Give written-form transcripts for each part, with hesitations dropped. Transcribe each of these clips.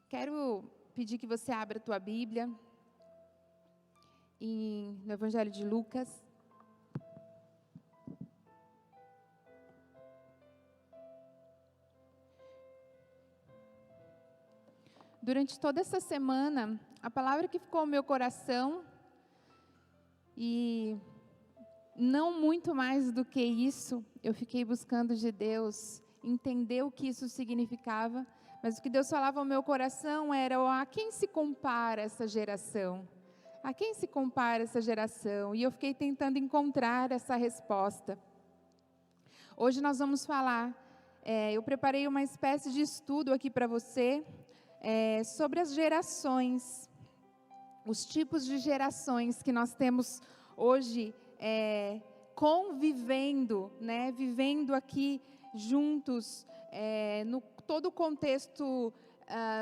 Quero pedir que você abra a tua Bíblia no Evangelho de Lucas. Durante toda essa semana, a palavra que ficou no meu coração, e não muito mais do que isso, eu fiquei buscando de Deus entender o que isso significava, mas o que Deus falava ao meu coração era: a quem se compara essa geração? A quem se compara essa geração? E eu fiquei tentando encontrar essa resposta. Hoje nós vamos falar, eu preparei uma espécie de estudo aqui para você, sobre as gerações, os tipos de gerações que nós temos hoje convivendo, vivendo aqui juntos, no todo o contexto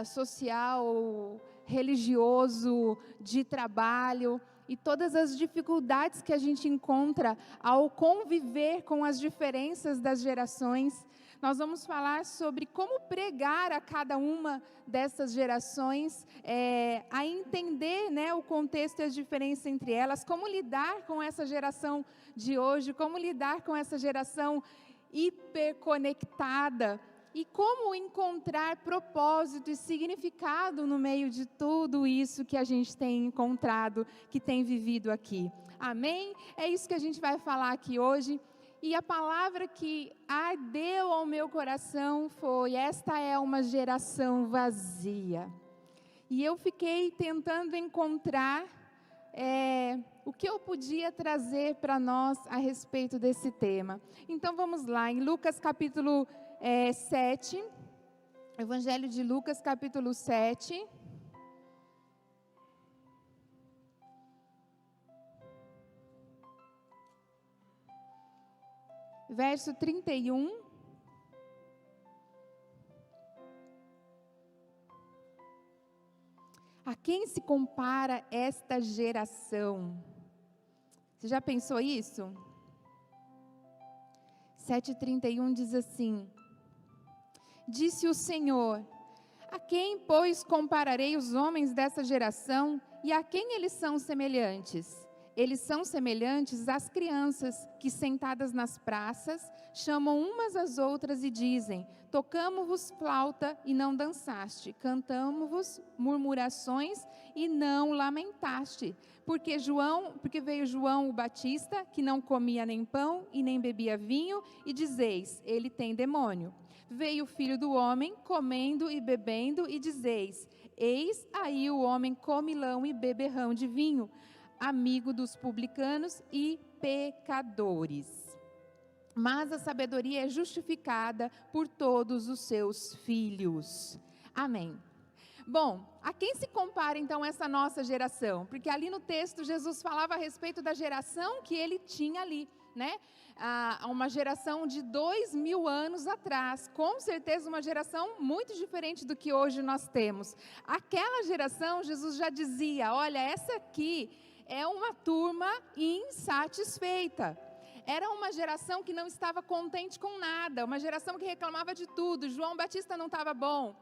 social, religioso, de trabalho, e todas as dificuldades que a gente encontra ao conviver com as diferenças das gerações. Nós vamos falar sobre como pregar a cada uma dessas gerações, a entender, o contexto e as diferenças entre elas, como lidar com essa geração de hoje, como lidar com essa geração hiperconectada, e como encontrar propósito e significado no meio de tudo isso que a gente tem encontrado, que tem vivido aqui. Amém? É isso que a gente vai falar aqui hoje. E a palavra que ardeu ao meu coração foi: esta é uma geração vazia. E eu fiquei tentando encontrar o que eu podia trazer para nós a respeito desse tema. Então vamos lá, em Lucas capítulo 7, Evangelho de Lucas capítulo 7. Verso 31. A quem se compara esta geração? Você já pensou isso? 7:31 diz assim: disse o Senhor: a quem, pois, compararei os homens dessa geração, e a quem eles são semelhantes? Eles são semelhantes às crianças que, sentadas nas praças, chamam umas às outras e dizem: tocamo-vos flauta e não dançaste, cantamo-vos murmurações e não lamentaste. Porque veio João o Batista, que não comia nem pão e nem bebia vinho, e dizeis: ele tem demônio. Veio o Filho do Homem, comendo e bebendo, e dizeis: eis aí o homem comilão e beberrão de vinho, amigo dos publicanos e pecadores. Mas a sabedoria é justificada por todos os seus filhos. Amém. Bom, a quem se compara então essa nossa geração? Porque ali no texto Jesus falava a respeito da geração que ele tinha ali, uma geração de 2000 anos atrás, com certeza uma geração muito diferente do que hoje nós temos. Aquela geração, Jesus já dizia: olha, essa aqui é uma turma insatisfeita. Era uma geração que não estava contente com nada, uma geração que reclamava de tudo. João Batista não estava bom,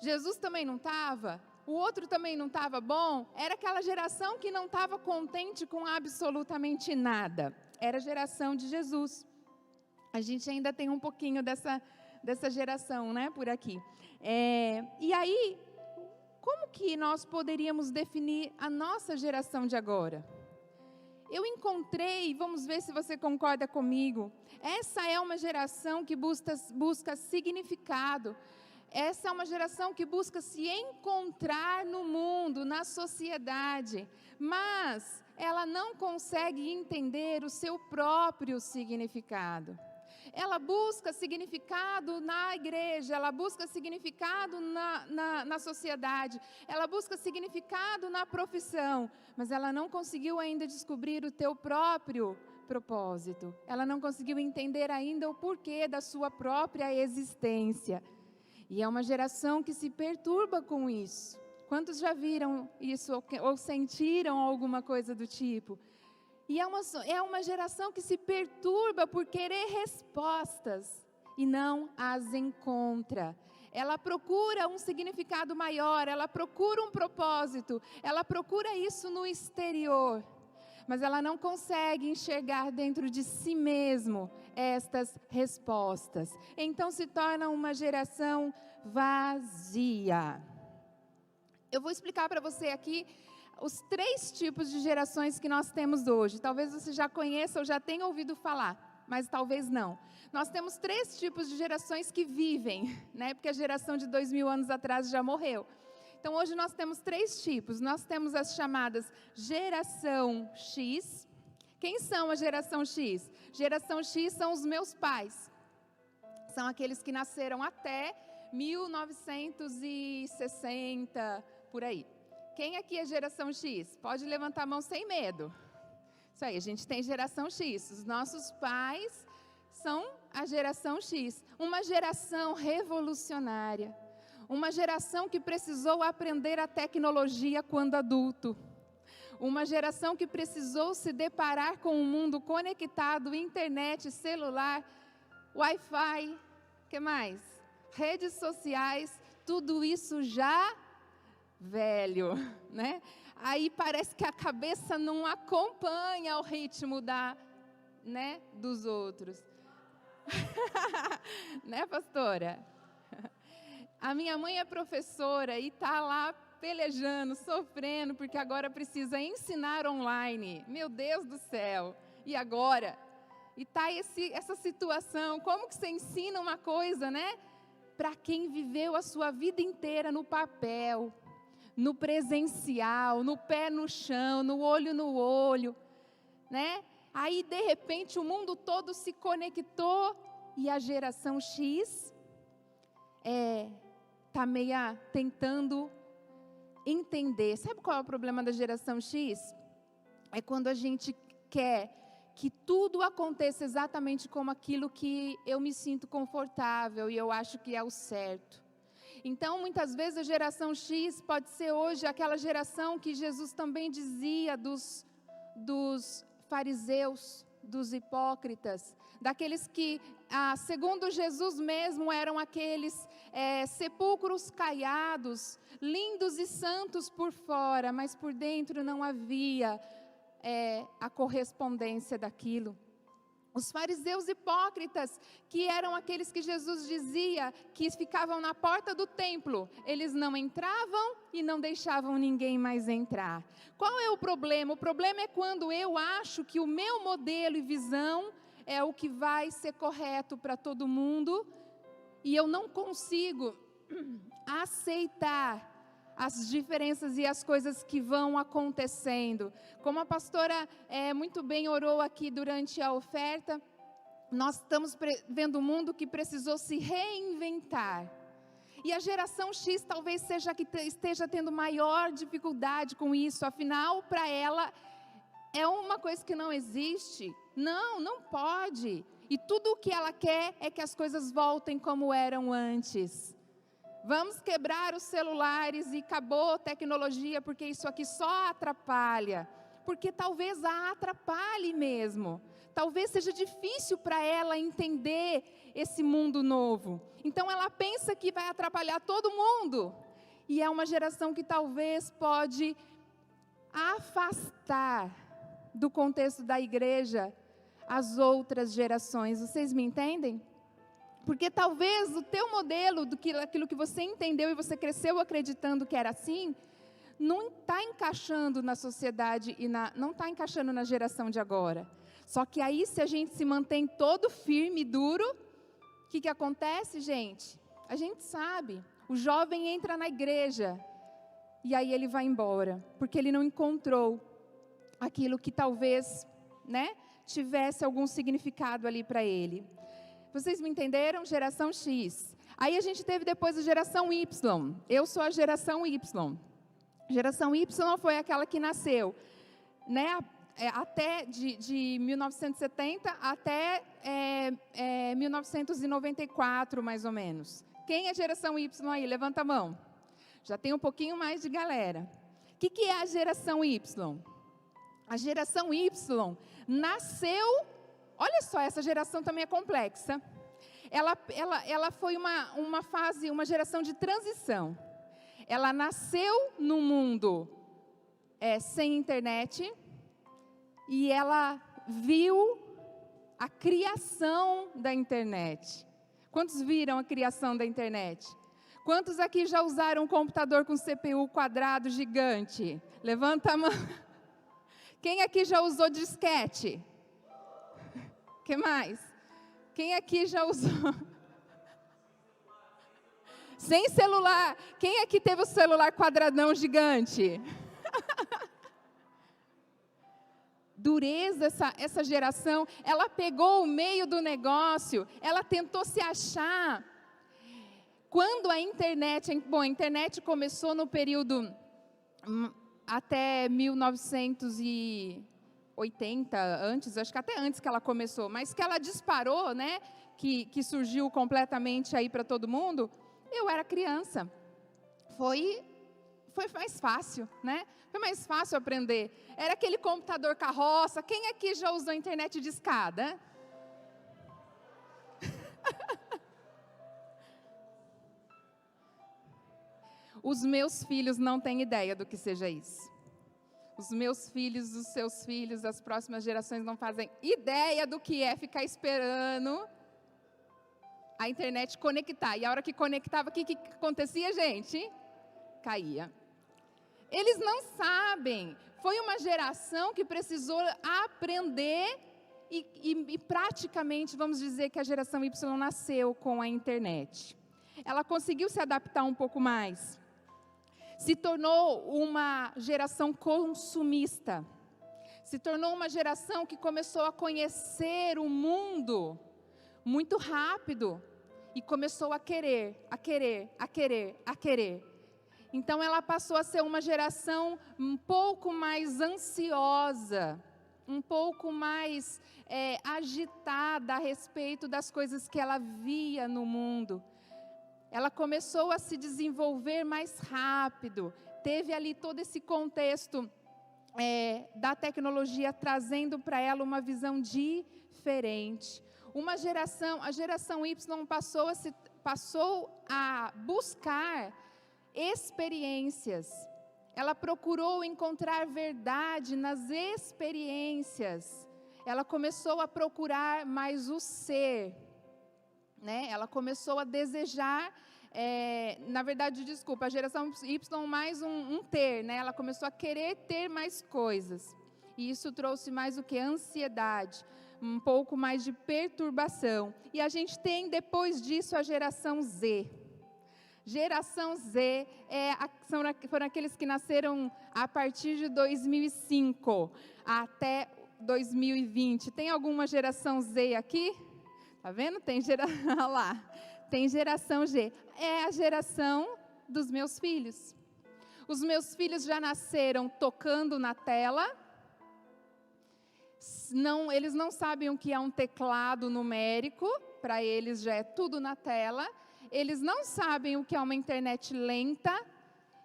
Jesus também não estava, o outro também não estava bom. Era aquela geração que não estava contente com absolutamente nada. Era a geração de Jesus. A gente ainda tem um pouquinho dessa geração, por aqui. E aí, como que nós poderíamos definir a nossa geração de agora? Eu encontrei, vamos ver se você concorda comigo, essa é uma geração que busca significado. Essa é uma geração que busca se encontrar no mundo, na sociedade, mas ela não consegue entender o seu próprio significado. Ela busca significado na igreja, ela busca significado na sociedade, ela busca significado na profissão, mas ela não conseguiu ainda descobrir o teu próprio propósito. Ela não conseguiu entender ainda o porquê da sua própria existência. E é uma geração que se perturba com isso. Quantos já viram isso ou sentiram alguma coisa do tipo? E é uma geração que se perturba por querer respostas e não as encontra. ela procura um significado maior, ela procura um propósito, ela procura isso no exterior, mas ela não consegue enxergar dentro de si mesmo estas respostas. Então se torna uma geração vazia. Eu vou explicar para você aqui os 3 tipos de gerações que nós temos hoje. Talvez você já conheça ou já tenha ouvido falar, mas talvez não. Nós temos 3 tipos de gerações que vivem, né? Porque a geração de 2000 anos atrás já morreu. Então hoje nós temos 3 tipos. Nós temos as chamadas geração X. Quem são a geração X? Geração X são os meus pais. São aqueles que nasceram até 1960, por aí. Quem aqui é geração X? Pode levantar a mão sem medo. Isso aí, a gente tem geração X. Os nossos pais são a geração X. Uma geração revolucionária. Uma geração que precisou aprender a tecnologia quando adulto. Uma geração que precisou se deparar com um mundo conectado, internet, celular, Wi-Fi, que mais? Redes sociais, tudo isso já velho, né? Aí parece que a cabeça não acompanha o ritmo dos outros. Né, pastora? A minha mãe é professora e está lá pelejando, sofrendo, porque agora precisa ensinar online. Meu Deus do céu! E agora? E está essa situação, como que você ensina uma coisa, né? Para quem viveu a sua vida inteira no papel, no presencial, no pé no chão, no olho, né? Aí, de repente, o mundo todo se conectou e a geração X está meio tentando entender. Sabe qual é o problema da geração X? É quando a gente quer que tudo aconteça exatamente como aquilo que eu me sinto confortável e eu acho que é o certo. Então, muitas vezes a geração X pode ser hoje aquela geração que Jesus também dizia dos fariseus, dos hipócritas, daqueles que, segundo Jesus mesmo, eram aqueles sepulcros caiados, lindos e santos por fora, mas por dentro não havia a correspondência daquilo. Os fariseus hipócritas, que eram aqueles que Jesus dizia que ficavam na porta do templo, eles não entravam e não deixavam ninguém mais entrar. Qual é o problema? O problema é quando eu acho que o meu modelo e visão é o que vai ser correto para todo mundo e eu não consigo aceitar as diferenças e as coisas que vão acontecendo. Como a pastora muito bem orou aqui durante a oferta, nós estamos vendo um mundo que precisou se reinventar. E a geração X talvez seja a que esteja tendo maior dificuldade com isso, afinal, para ela, é uma coisa que não existe. Não pode. E tudo o que ela quer é que as coisas voltem como eram antes. Vamos quebrar os celulares e acabou a tecnologia, porque isso aqui só atrapalha. Porque talvez a atrapalhe mesmo. Talvez seja difícil para ela entender esse mundo novo. Então ela pensa que vai atrapalhar todo mundo. E é uma geração que talvez pode afastar do contexto da igreja as outras gerações. Vocês me entendem? Porque talvez o teu modelo, aquilo que você entendeu e você cresceu acreditando que era assim, não está encaixando na sociedade e não está encaixando na geração de agora. Só que aí, se a gente se mantém todo firme e duro, o que acontece, gente? A gente sabe, o jovem entra na igreja e aí ele vai embora, porque ele não encontrou aquilo que talvez, tivesse algum significado ali para ele. Vocês me entenderam? Geração X. Aí a gente teve depois a geração Y. Eu sou a geração Y. Geração Y foi aquela que nasceu, até de 1970 até 1994, mais ou menos. Quem é geração Y aí? Levanta a mão. Já tem um pouquinho mais de galera. O que é a geração Y? A geração Y nasceu... Olha só, essa geração também é complexa. ela foi uma fase, uma geração de transição. Ela nasceu num mundo sem internet e ela viu a criação da internet. Quantos viram a criação da internet? Quantos aqui já usaram um computador com CPU quadrado gigante? Levanta a mão. Quem aqui já usou disquete? O que mais? Quem aqui já usou? Sem celular. Quem aqui teve o celular quadradão gigante? Dureza, essa geração, ela pegou o meio do negócio, ela tentou se achar. Quando a internet começou no período até 1980, acho que até antes que ela começou, mas que ela disparou, né, que surgiu completamente aí para todo mundo, eu era criança. Foi mais fácil, né? Foi mais fácil aprender. Era aquele computador carroça. Quem aqui já usou a internet de escada? Os meus filhos não têm ideia do que seja isso. Os meus filhos, os seus filhos, as próximas gerações não fazem ideia do que é ficar esperando a internet conectar. E a hora que conectava, o que acontecia, gente? Caía. Eles não sabem. Foi uma geração que precisou aprender e praticamente, vamos dizer que a geração Y nasceu com a internet. Ela conseguiu se adaptar um pouco mais. Se tornou uma geração consumista. Se tornou uma geração que começou a conhecer o mundo muito rápido e começou a querer. Então, ela passou a ser uma geração um pouco mais ansiosa, um pouco mais agitada a respeito das coisas que ela via no mundo. Ela começou a se desenvolver mais rápido. Teve ali todo esse contexto da tecnologia trazendo para ela uma visão diferente. A geração Y passou a buscar experiências. Ela procurou encontrar verdade nas experiências. Ela começou a procurar mais o ser, né? Ela começou a desejar, a geração Y mais um ter, né? Ela começou a querer ter mais coisas. E isso trouxe mais o que? Ansiedade, um pouco mais de perturbação. E a gente tem, depois disso, a geração Z. Geração Z foram aqueles que nasceram a partir de 2005 até 2020. Tem alguma geração Z aqui? Tá vendo? Tem lá. Tem geração G. É a geração dos meus filhos. Os meus filhos já nasceram tocando na tela. Eles não sabem o que é um teclado numérico. Para eles já é tudo na tela. Eles não sabem o que é uma internet lenta,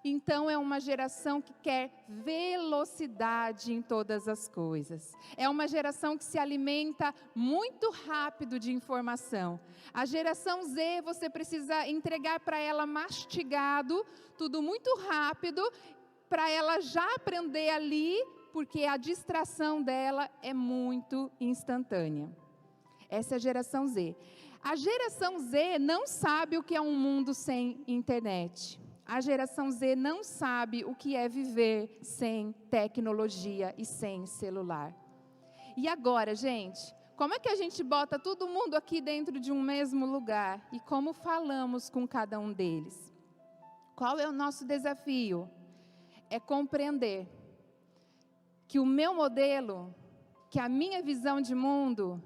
então é uma geração que quer velocidade em todas as coisas. É uma geração que se alimenta muito rápido de informação. A geração Z, você precisa entregar para ela mastigado, tudo muito rápido, para ela já aprender ali, porque a distração dela é muito instantânea. Essa é a geração Z. A geração Z não sabe o que é um mundo sem internet. A geração Z não sabe o que é viver sem tecnologia e sem celular. E agora, gente, como é que a gente bota todo mundo aqui dentro de um mesmo lugar? E como falamos com cada um deles? Qual é o nosso desafio? É compreender que o meu modelo, que a minha visão de mundo,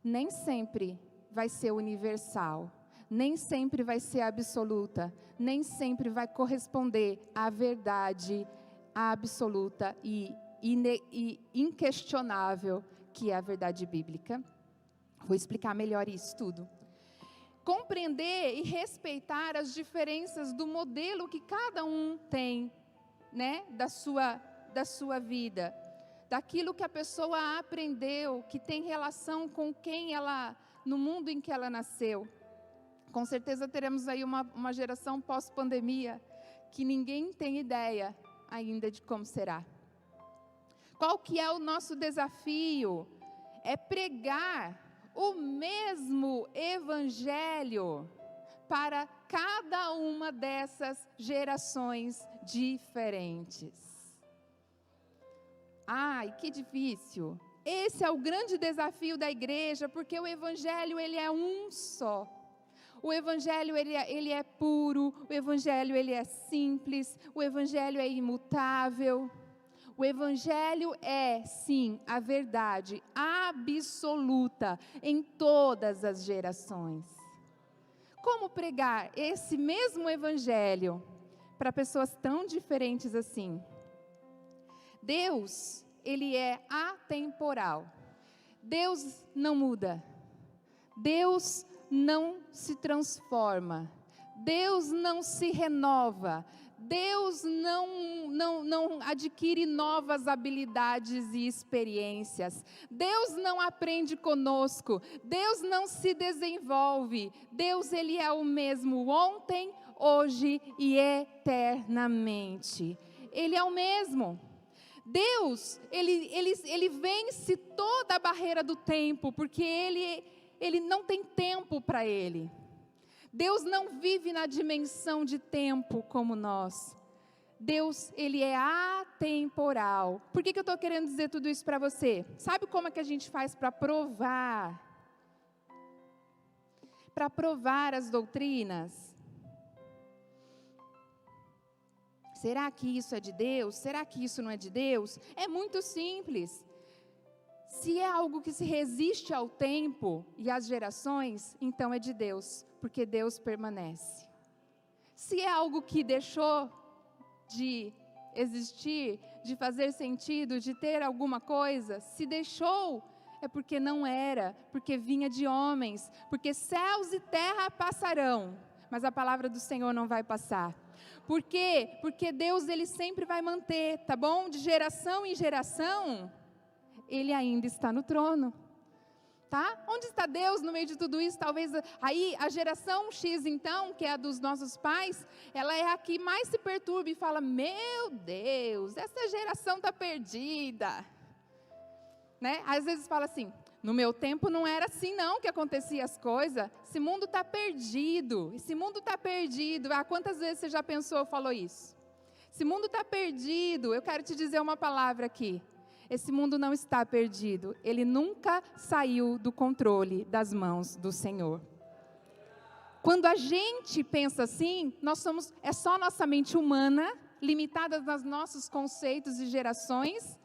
nem sempre vai ser universal, nem sempre vai ser absoluta, nem sempre vai corresponder à verdade absoluta e inquestionável, que é a verdade bíblica. Vou explicar melhor isso tudo. Compreender e respeitar as diferenças do modelo que cada um tem, né, da sua vida, daquilo que a pessoa aprendeu, que tem relação com quem ela no mundo em que ela nasceu. Com certeza teremos aí uma geração pós-pandemia, que ninguém tem ideia ainda de como será. Qual que é o nosso desafio? É pregar o mesmo evangelho para cada uma dessas gerações diferentes. Ai, que difícil. Esse é o grande desafio da igreja, porque o evangelho ele é um só. O evangelho ele é puro, o evangelho ele é simples, o evangelho é imutável. O evangelho é, sim, a verdade absoluta em todas as gerações. Como pregar esse mesmo evangelho para pessoas tão diferentes assim? Deus, ele é atemporal. Deus não muda. Deus não se transforma. Deus não se renova. Deus não adquire novas habilidades e experiências. Deus não aprende conosco. Deus não se desenvolve. Deus, ele é o mesmo ontem, hoje e eternamente. Ele é o mesmo. Deus, ele vence toda a barreira do tempo, porque ele não tem tempo para ele. Deus não vive na dimensão de tempo como nós. Deus, ele é atemporal. Por que eu estou querendo dizer tudo isso para você? Sabe como é que a gente faz para provar? Para provar as doutrinas? Será que isso é de Deus? Será que isso não é de Deus? É muito simples. Se é algo que se resiste ao tempo e às gerações, então é de Deus, porque Deus permanece. Se é algo que deixou de existir, de fazer sentido, de ter alguma coisa, se deixou, é porque não era, porque vinha de homens, porque céus e terra passarão, mas a palavra do Senhor não vai passar. Por quê? Porque Deus, ele sempre vai manter, tá bom? De geração em geração, ele ainda está no trono, tá? Onde está Deus no meio de tudo isso? Talvez aí a geração X então, que é a dos nossos pais, ela é a que mais se perturba e fala, meu Deus, essa geração está perdida, né? Às vezes fala assim, no meu tempo não era assim não que acontecia as coisas, esse mundo está perdido, esse mundo está perdido. Ah, quantas vezes você já pensou, falou isso? Esse mundo está perdido. Eu quero te dizer uma palavra aqui. Esse mundo não está perdido. Ele nunca saiu do controle das mãos do Senhor. Quando a gente pensa assim, é só nossa mente humana, limitada nos nossos conceitos e gerações,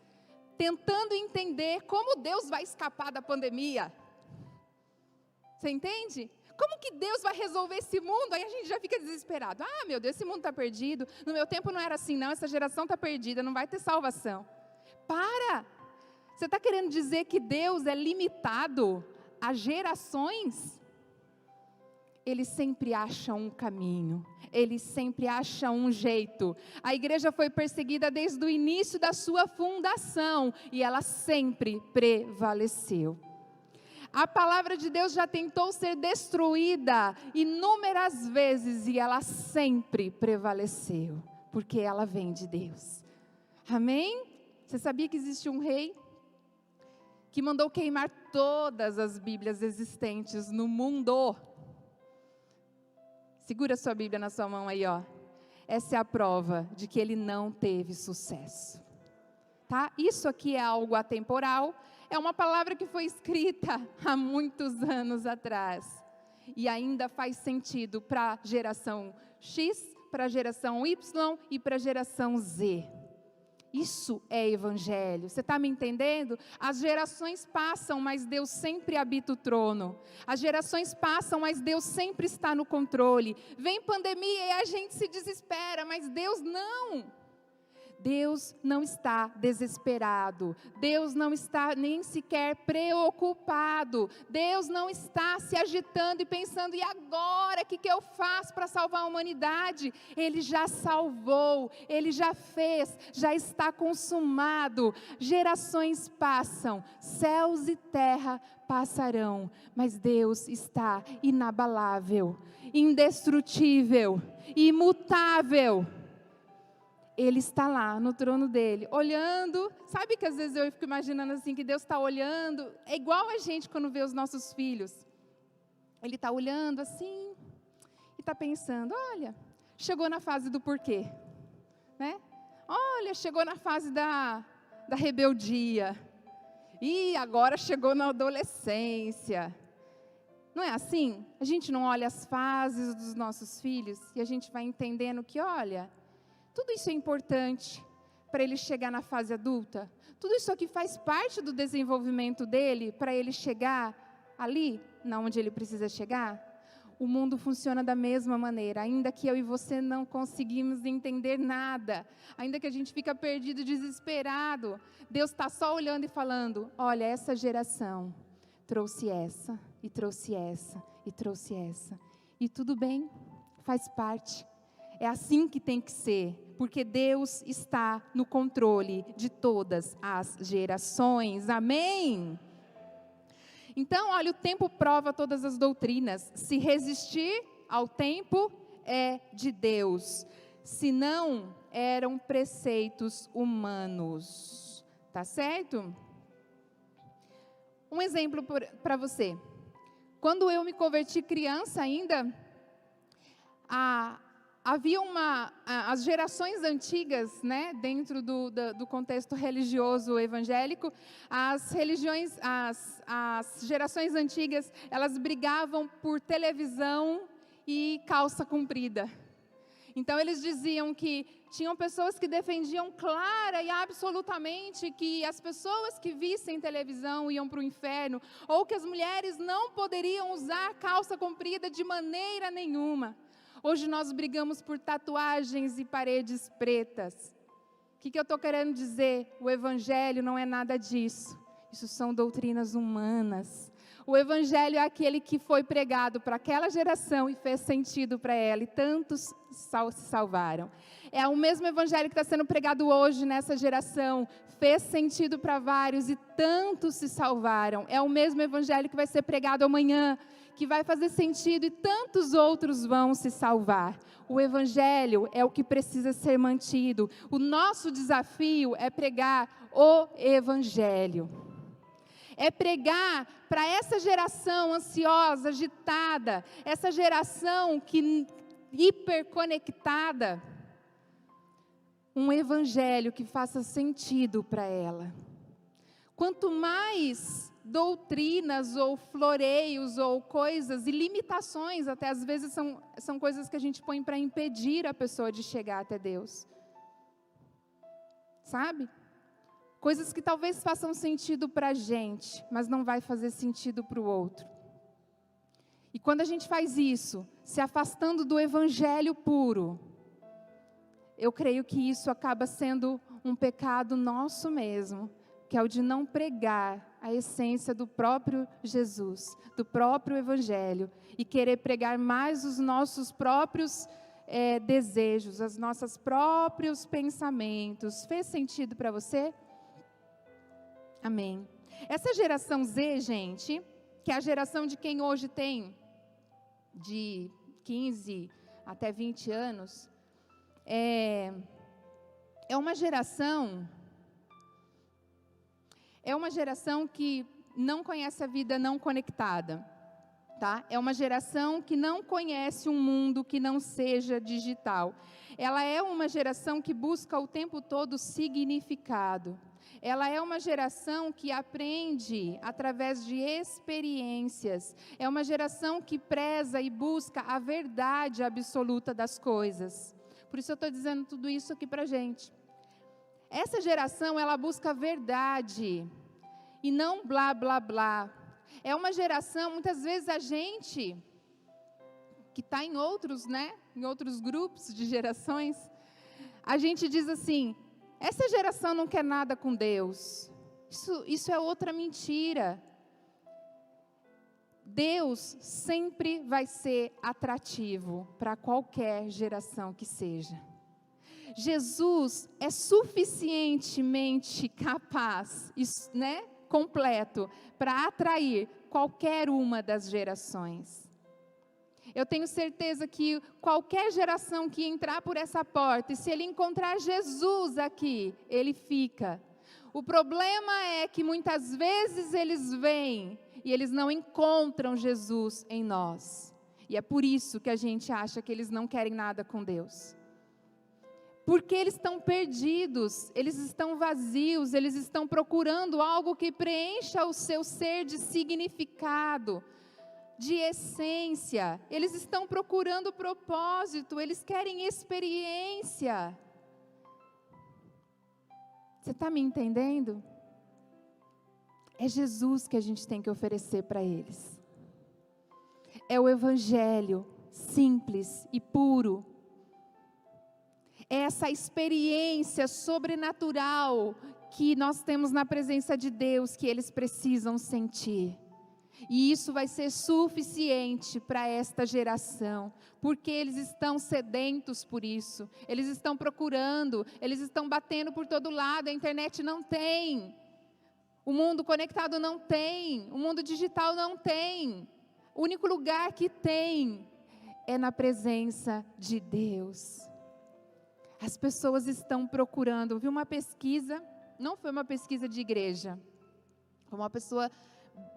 tentando entender como Deus vai escapar da pandemia. Você entende? Como que Deus vai resolver esse mundo? Aí a gente já fica desesperado. Ah, meu Deus, esse mundo está perdido. No meu tempo não era assim não, essa geração está perdida, não vai ter salvação. Para! Você está querendo dizer que Deus é limitado a gerações? Ele sempre acha um caminho, ele sempre acha um jeito. A igreja foi perseguida desde o início da sua fundação e ela sempre prevaleceu. A palavra de Deus já tentou ser destruída inúmeras vezes e ela sempre prevaleceu, porque ela vem de Deus. Amém? Você sabia que existe um rei que mandou queimar todas as Bíblias existentes no mundo? Segura sua Bíblia na sua mão aí, ó. Essa é a prova de que ele não teve sucesso. Tá? Isso aqui é algo atemporal. É uma palavra que foi escrita há muitos anos atrás. E ainda faz sentido para a geração X, para a geração Y e para a geração Z. Isso é evangelho, você está me entendendo? As gerações passam, mas Deus sempre habita o trono. As gerações passam, mas Deus sempre está no controle. Vem pandemia e a gente se desespera, mas Deus não. Deus não está desesperado, Deus não está nem sequer preocupado, Deus não está se agitando e pensando, e agora, o que eu faço para salvar a humanidade? Ele já salvou, Ele já fez, já está consumado. Gerações passam, céus e terra passarão, mas Deus está inabalável, indestrutível, imutável. Ele está lá no trono dele, olhando. Sabe que às vezes eu fico imaginando assim, que Deus está olhando, é igual a gente quando vê os nossos filhos. Ele está olhando assim, e está pensando, olha, chegou na fase do porquê, né? Olha, chegou na fase da rebeldia, e agora chegou na adolescência. Não é assim? A gente não olha as fases dos nossos filhos, e a gente vai entendendo que, olha, tudo isso é importante para ele chegar na fase adulta. Tudo isso aqui faz parte do desenvolvimento dele para ele chegar ali, na onde ele precisa chegar. O mundo funciona da mesma maneira, ainda que eu e você não conseguimos entender nada, ainda que a gente fica perdido, desesperado, Deus está só olhando e falando, olha, essa geração trouxe essa, e trouxe essa, e trouxe essa. E tudo bem, faz parte. É assim que tem que ser, porque Deus está no controle de todas as gerações. Amém? Então, olha, o tempo prova todas as doutrinas. Se resistir ao tempo, é de Deus. Se não, eram preceitos humanos. Tá certo? Um exemplo para você. Quando eu me converti criança ainda, havia as gerações antigas, né, dentro do contexto religioso evangélico, as gerações antigas, elas brigavam por televisão e calça comprida. Então eles diziam que tinham pessoas que defendiam clara e absolutamente que as pessoas que vissem televisão iam para o inferno, ou que as mulheres não poderiam usar calça comprida de maneira nenhuma. Hoje nós brigamos por tatuagens e paredes pretas. O que eu estou querendo dizer? O Evangelho não é nada disso. Isso são doutrinas humanas. O Evangelho é aquele que foi pregado para aquela geração e fez sentido para ela, e tantos se salvaram. É o mesmo Evangelho que está sendo pregado hoje nessa geração, fez sentido para vários e tantos se salvaram. É o mesmo Evangelho que vai ser pregado amanhã, que vai fazer sentido e tantos outros vão se salvar. O Evangelho é o que precisa ser mantido. O nosso desafio é pregar o Evangelho. É pregar para essa geração ansiosa, agitada, essa geração hiperconectada, um Evangelho que faça sentido para ela. Quanto mais doutrinas ou floreios ou coisas e limitações, até às vezes são coisas que a gente põe para impedir a pessoa de chegar até Deus. Sabe? Coisas que talvez façam sentido para a gente, mas não vai fazer sentido para o outro. E quando a gente faz isso, se afastando do Evangelho puro, eu creio que isso acaba sendo um pecado nosso mesmo, que é o de não pregar a essência do próprio Jesus, do próprio Evangelho, e querer pregar mais os nossos próprios desejos, os nossos próprios pensamentos. Fez sentido para você? Amém. Essa geração Z, gente, que é a geração de quem hoje tem de 15 até 20 anos, é uma geração que não conhece a vida não conectada, tá? É uma geração que não conhece um mundo que não seja digital. Ela é uma geração que busca o tempo todo significado. Ela é uma geração que aprende através de experiências. É uma geração que preza e busca a verdade absoluta das coisas. Por isso eu estou dizendo tudo isso aqui para a gente. Essa geração, ela busca a verdade e não blá, blá, blá. É uma geração, muitas vezes a gente, que está em outros grupos de gerações, a gente diz assim, Essa geração não quer nada com Deus. Isso é outra mentira. Deus sempre vai ser atrativo para qualquer geração que seja. Jesus é suficientemente capaz, completo, para atrair qualquer uma das gerações. Eu tenho certeza que qualquer geração que entrar por essa porta, e se ele encontrar Jesus aqui, ele fica. O problema é que muitas vezes eles vêm e eles não encontram Jesus em nós. E é por isso que a gente acha que eles não querem nada com Deus. Porque eles estão perdidos, eles estão vazios, eles estão procurando algo que preencha o seu ser de significado, de essência. Eles estão procurando propósito, eles querem experiência. Você está me entendendo? É Jesus que a gente tem que oferecer para eles. É o Evangelho simples e puro. É essa experiência sobrenatural que nós temos na presença de Deus, que eles precisam sentir. E isso vai ser suficiente para esta geração, porque eles estão sedentos por isso, eles estão procurando, eles estão batendo por todo lado. A internet não tem, o mundo conectado não tem, o mundo digital não tem. O único lugar que tem é na presença de Deus. As pessoas estão procurando. Eu vi uma pesquisa, não foi uma pesquisa de igreja, foi uma pessoa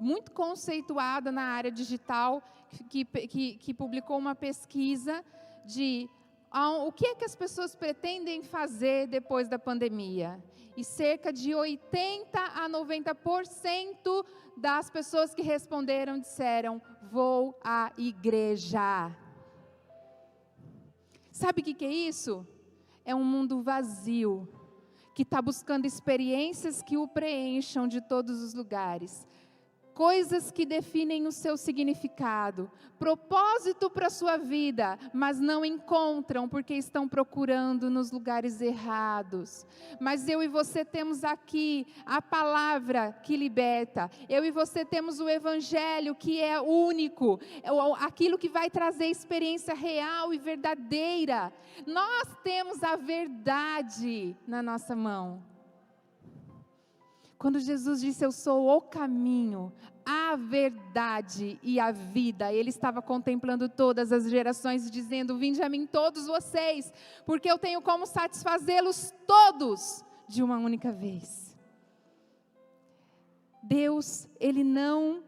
muito conceituada na área digital, que publicou uma pesquisa de o que é que as pessoas pretendem fazer depois da pandemia. E cerca de 80% a 90% das pessoas que responderam disseram: vou à igreja. Sabe o que é isso? É um mundo vazio, que está buscando experiências que o preencham de todos os lugares. Coisas que definem o seu significado, propósito para a sua vida, mas não encontram porque estão procurando nos lugares errados. Mas eu e você temos aqui a palavra que liberta, eu e você temos o Evangelho que é único, aquilo que vai trazer experiência real e verdadeira. Nós temos a verdade na nossa mão. Quando Jesus disse: eu sou o caminho, a verdade e a vida, Ele estava contemplando todas as gerações, dizendo: vinde a mim todos vocês, porque eu tenho como satisfazê-los todos de uma única vez. Deus, Ele não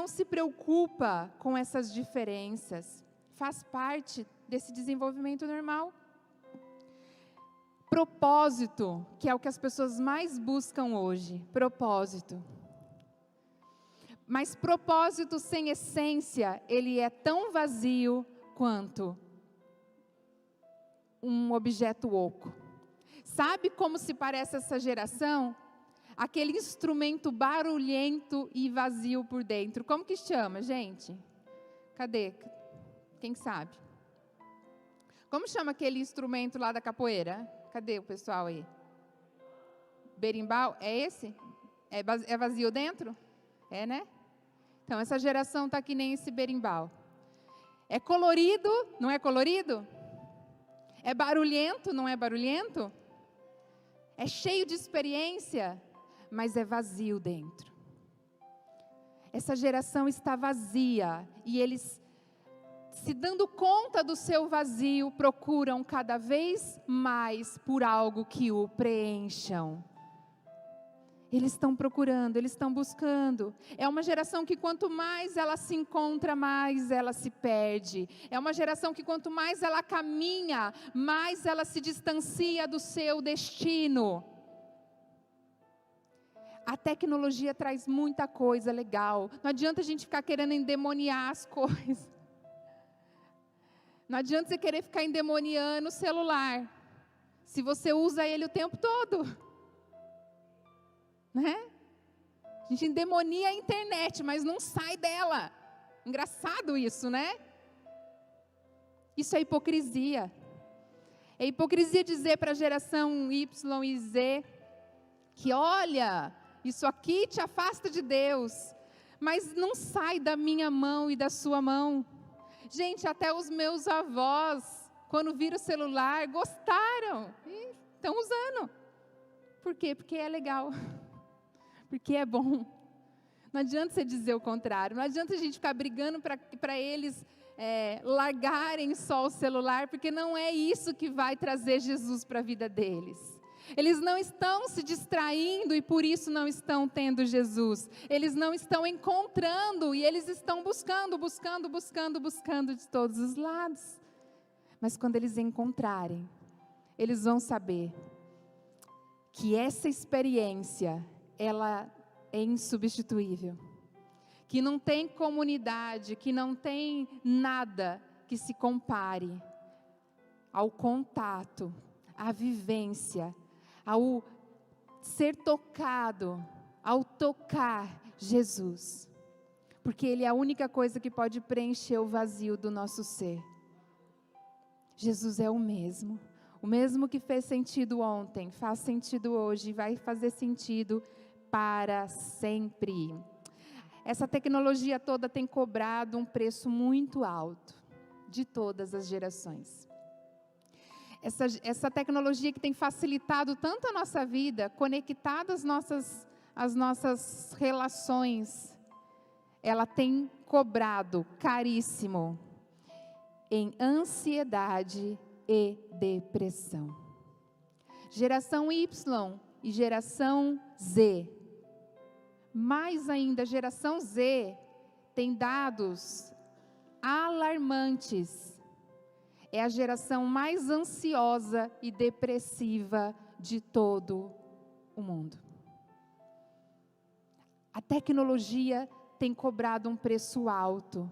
se preocupa com essas diferenças, faz parte desse desenvolvimento normal. Propósito, que é o que as pessoas mais buscam hoje, propósito. Mas propósito sem essência, ele é tão vazio quanto um objeto oco. Sabe como se parece essa geração? Aquele instrumento barulhento e vazio por dentro. Como que chama, gente? Cadê? Quem sabe? Como chama aquele instrumento lá da capoeira? Cadê o pessoal aí? Berimbau, é esse? É vazio dentro? É, né? Então, essa geração está que nem esse berimbau. É colorido, não é colorido? É barulhento, não é barulhento? É cheio de experiência, mas é vazio dentro. Essa geração está vazia e eles, se dando conta do seu vazio, procuram cada vez mais por algo que o preencham. Eles estão procurando, eles estão buscando. É uma geração que quanto mais ela se encontra, mais ela se perde. É uma geração que quanto mais ela caminha, mais ela se distancia do seu destino. A tecnologia traz muita coisa legal. Não adianta a gente ficar querendo endemoniar as coisas. Não adianta você querer ficar endemoniando o celular, se você usa ele o tempo todo. Né? A gente endemonia a internet, mas não sai dela. Engraçado isso, né? Isso é hipocrisia. É hipocrisia dizer para a geração Y e Z que, olha, isso aqui te afasta de Deus, mas não sai da minha mão e da sua mão. Gente, até os meus avós, quando viram o celular, gostaram e estão usando. Por quê? Porque é legal, porque é bom. Não adianta você dizer o contrário, não adianta a gente ficar brigando para eles largarem só o celular, porque não é isso que vai trazer Jesus para a vida deles. Eles não estão se distraindo e por isso não estão tendo Jesus. Eles não estão encontrando e eles estão buscando de todos os lados. Mas quando eles encontrarem, eles vão saber que essa experiência, ela é insubstituível. Que não tem comunidade, que não tem nada que se compare ao contato, à vivência, ao ser tocado, ao tocar Jesus. Porque Ele é a única coisa que pode preencher o vazio do nosso ser. Jesus é o mesmo que fez sentido ontem, faz sentido hoje, vai fazer sentido para sempre. Essa tecnologia toda tem cobrado um preço muito alto, de todas as gerações. Essa tecnologia que tem facilitado tanto a nossa vida, conectado às nossas relações, ela tem cobrado caríssimo em ansiedade e depressão. Geração Y e geração Z, mais ainda, a geração Z tem dados alarmantes. É a geração mais ansiosa e depressiva de todo o mundo. A tecnologia tem cobrado um preço alto.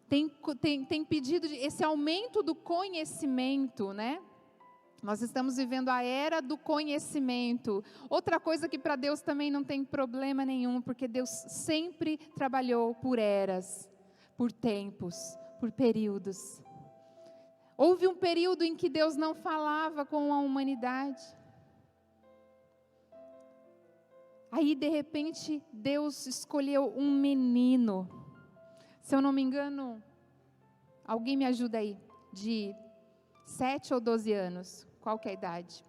Tem pedido esse aumento do conhecimento, né? Nós estamos vivendo a era do conhecimento. Outra coisa que para Deus também não tem problema nenhum, porque Deus sempre trabalhou por eras, por tempos, por períodos. Houve um período em que Deus não falava com a humanidade. Aí, de repente, Deus escolheu um menino. Se eu não me engano, alguém me ajuda aí, de 7 ou 12 anos, qual que é a idade?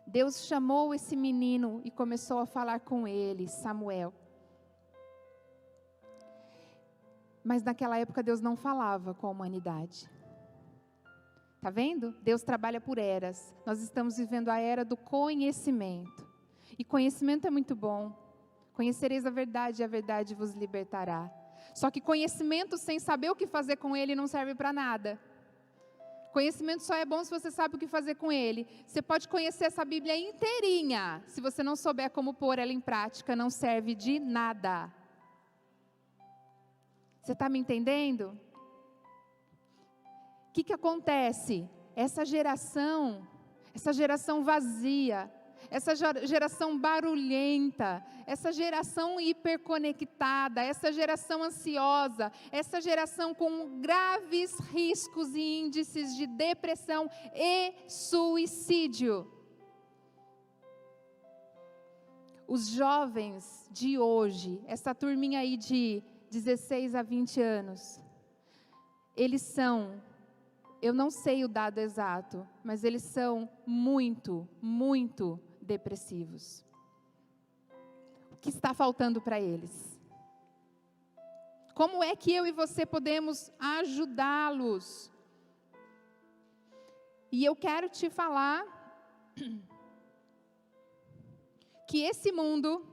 Deus chamou esse menino e começou a falar com ele, Samuel. Mas naquela época Deus não falava com a humanidade. Está vendo? Deus trabalha por eras. Nós estamos vivendo a era do conhecimento. E conhecimento é muito bom. Conhecereis a verdade e a verdade vos libertará. Só que conhecimento sem saber o que fazer com ele não serve para nada. Conhecimento só é bom se você sabe o que fazer com ele. Você pode conhecer essa Bíblia inteirinha. Se você não souber como pôr ela em prática, não serve de nada. Você está me entendendo? O que acontece? Essa geração vazia, essa geração barulhenta, essa geração hiperconectada, essa geração ansiosa, essa geração com graves riscos e índices de depressão e suicídio. Os jovens de hoje, essa turminha aí de 16 a 20 anos, eles são, eu não sei o dado exato, mas eles são muito, muito depressivos. O que está faltando para eles? Como é que eu e você podemos ajudá-los? E eu quero te falar que esse mundo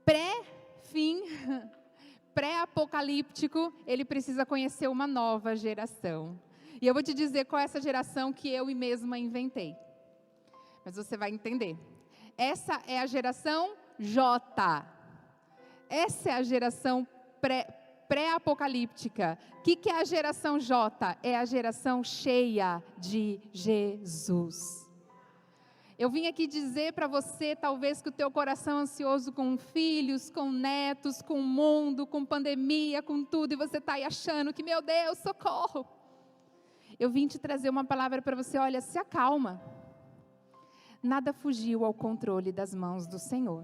pré-fim, pré-apocalíptico, ele precisa conhecer uma nova geração. E eu vou te dizer qual é essa geração que eu mesma inventei. Mas você vai entender. Essa é a geração J. Essa é a geração pré-apocalíptica. O que é a geração J? É a geração cheia de Jesus. Eu vim aqui dizer para você, talvez, que o teu coração é ansioso com filhos, com netos, com o mundo, com pandemia, com tudo, e você está aí achando que, meu Deus, socorro. Eu vim te trazer uma palavra para você, olha, se acalma. Nada fugiu ao controle das mãos do Senhor.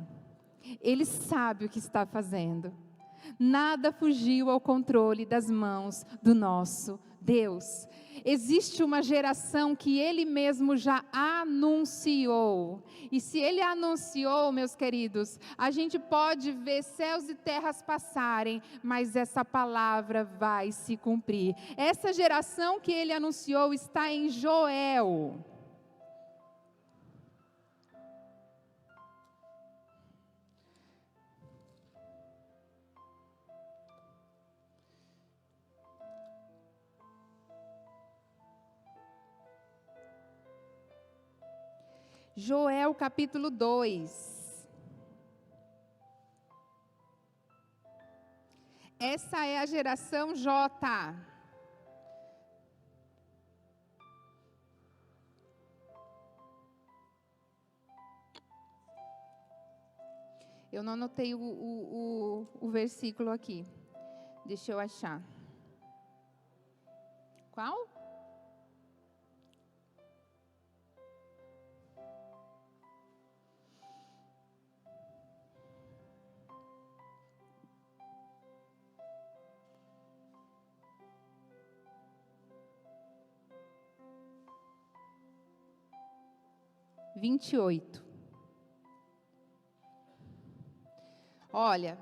Ele sabe o que está fazendo. Nada fugiu ao controle das mãos do nosso Deus. Existe uma geração que Ele mesmo já anunciou. E se Ele anunciou, meus queridos, a gente pode ver céus e terras passarem, mas essa palavra vai se cumprir. Essa geração que Ele anunciou está em Joel. Joel capítulo 2. Essa é a geração J. Eu não anotei o versículo aqui. Deixa eu achar. Qual? Vinte e 28. Olha,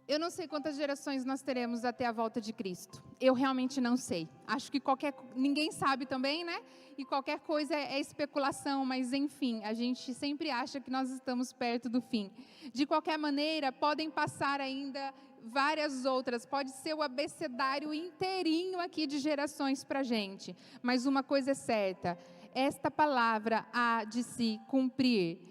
eu não sei quantas gerações nós teremos até a volta de Cristo. Eu realmente não sei. Acho que ninguém sabe também, né? E qualquer coisa é especulação, mas enfim, a gente sempre acha que nós estamos perto do fim. De qualquer maneira, podem passar ainda várias outras, pode ser o abecedário inteirinho aqui de gerações para a gente. Mas uma coisa é certa, esta palavra há de se cumprir.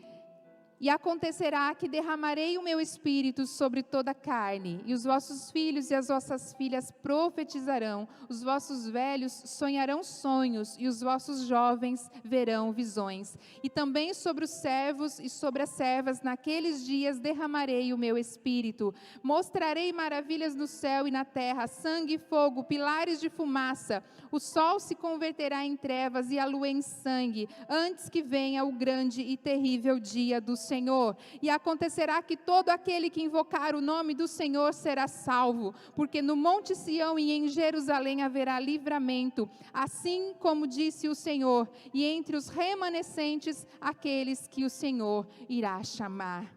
E acontecerá que derramarei o meu espírito sobre toda a carne, e os vossos filhos e as vossas filhas profetizarão, os vossos velhos sonharão sonhos, e os vossos jovens verão visões. E também sobre os servos e sobre as servas, naqueles dias derramarei o meu espírito. Mostrarei maravilhas no céu e na terra, sangue e fogo, pilares de fumaça. O sol se converterá em trevas e a lua em sangue, antes que venha o grande e terrível dia do Senhor. E acontecerá que todo aquele que invocar o nome do Senhor será salvo, porque no Monte Sião e em Jerusalém haverá livramento, assim como disse o Senhor, e entre os remanescentes aqueles que o Senhor irá chamar.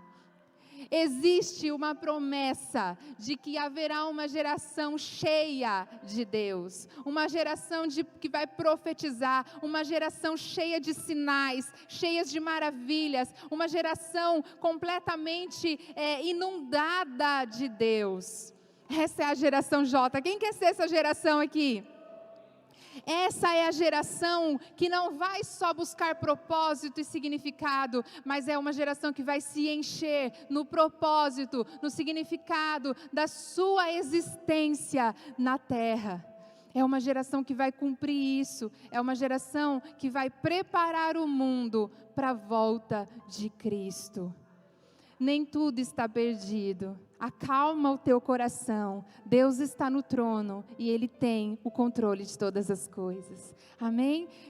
Existe uma promessa de que haverá uma geração cheia de Deus, uma geração que vai profetizar, uma geração cheia de sinais, cheias de maravilhas, uma geração completamente inundada de Deus. Essa é a geração J. Quem quer ser essa geração aqui? Essa é a geração que não vai só buscar propósito e significado, mas é uma geração que vai se encher no propósito, no significado da sua existência na terra. É uma geração que vai cumprir isso, é uma geração que vai preparar o mundo para a volta de Cristo. Nem tudo está perdido. Acalma o teu coração. Deus está no trono e Ele tem o controle de todas as coisas. Amém?